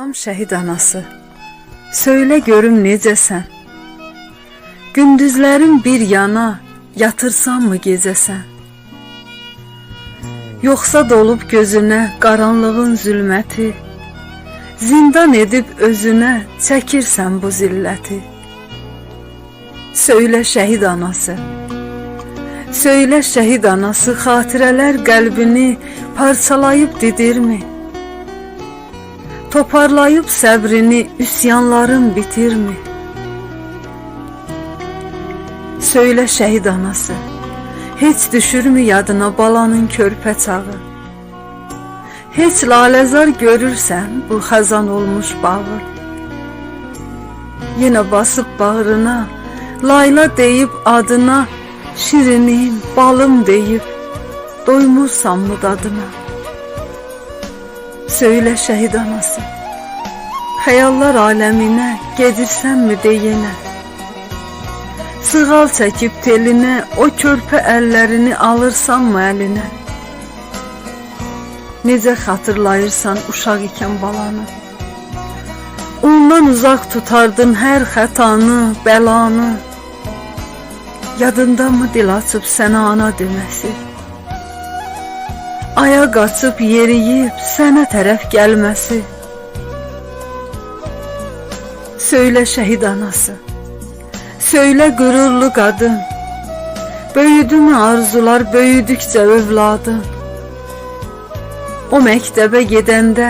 Salam şəhid anası, söylə görüm necəsən? Gündüzlərin bir yana, yatırsan mı gecəsən? Yoxsa dolub gözünə qaranlığın zülməti, zindan edib özünə çəkirsən bu zilləti? Söylə şəhid anası, söylə şəhid anası, xatirələr qəlbini parçalayıb didirmi? Toparlayıb səbrini üsyanların bitirmi? Söylə şəhid anası, heç düşürmü yadına balanın körpə çağı? Heç laləzar görürsən bu xəzan olmuş bağı? Yenə basıb bağrına, layla deyib adına, şirinim, balım deyib, doymursanmı dadına? Söylə şəhid anası, xəyallar aləminə gedirsənmi deyinə? Sığal çəkib telinə, o körpə əllərini alırsanmı əlinə? Necə xatırlayırsan uşaq ikən balanı? Ondan uzaq tutardın hər xətanı, bəlanı. Yadındanmı dil açıb sənə ana deməsi? Aya qaçıb yeriyib sənə tərəf gəlməsi? Söylə şəhid anası, söylə qürurlu qadın, böyüdümü arzular böyüdükcə övladın? O məktəbə gedəndə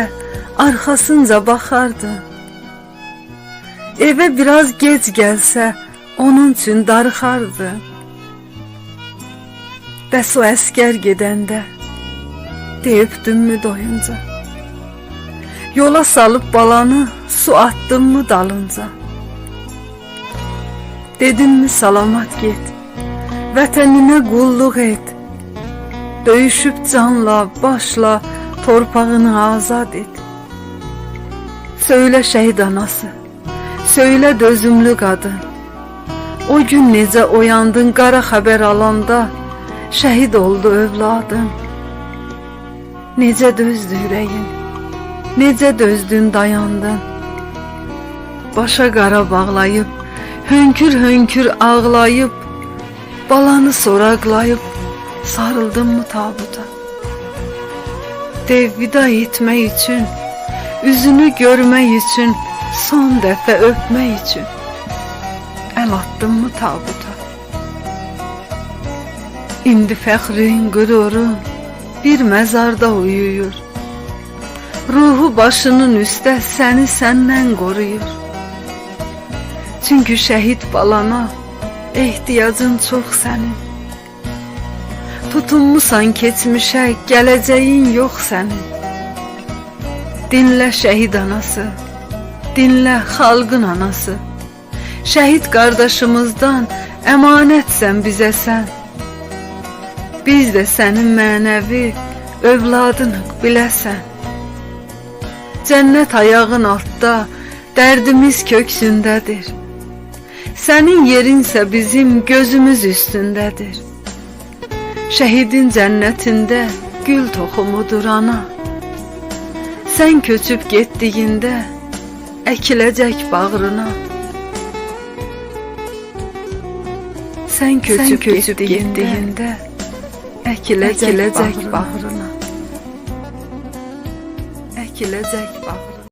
arxasınca baxardın, evə biraz gec gəlsə onun üçün darıxardın. Bəs o əskər gedəndə deyibdinmi doyunca? Yola salıb balanı su attınmı dalınca? Dedinmi salamat get, vətəninə qulluq et, döyüşüb canla, başla torpağını azad et? Söylə şəhid anası, söylə dözümlü qadın, o gün necə oyandın qara xəbər alanda, şəhid oldu övladın? Necə dözdü ürəyin, necə dözdün dayandın? Başa qara bağlayıb, hönkür-hönkür ağlayıb, balanı soraqlayıb, sarıldınmı tabuta? Dev vida etmək üçün, üzünü görmək üçün, son dəfə öpmək üçün, əl attınmı tabuta? İndi fəxrin, qürurun bir məzarda uyuyur, ruhu başının üstə səni səndən qoruyur. Çünki şəhid balana ehtiyacın çox sənin, tutunmusan keçmişə, gələcəyin yox sənin. Dinlə şəhid anası, dinlə xalqın anası, şəhid qardaşımızdan əmanətsən bizə sən. Biz də sənin mənəvi övladınıq biləsən. Cənnət ayağın altda, dərdimiz köksündədir. Sənin yerinsə bizim gözümüz üstündədir. Şəhidin cənnətində gül toxumudur ana. Sən köçüb getdiyində əkiləcək bağrına. Sən köçüb getdiyində əkiləcək bağrına. Əkiləcək bağrına.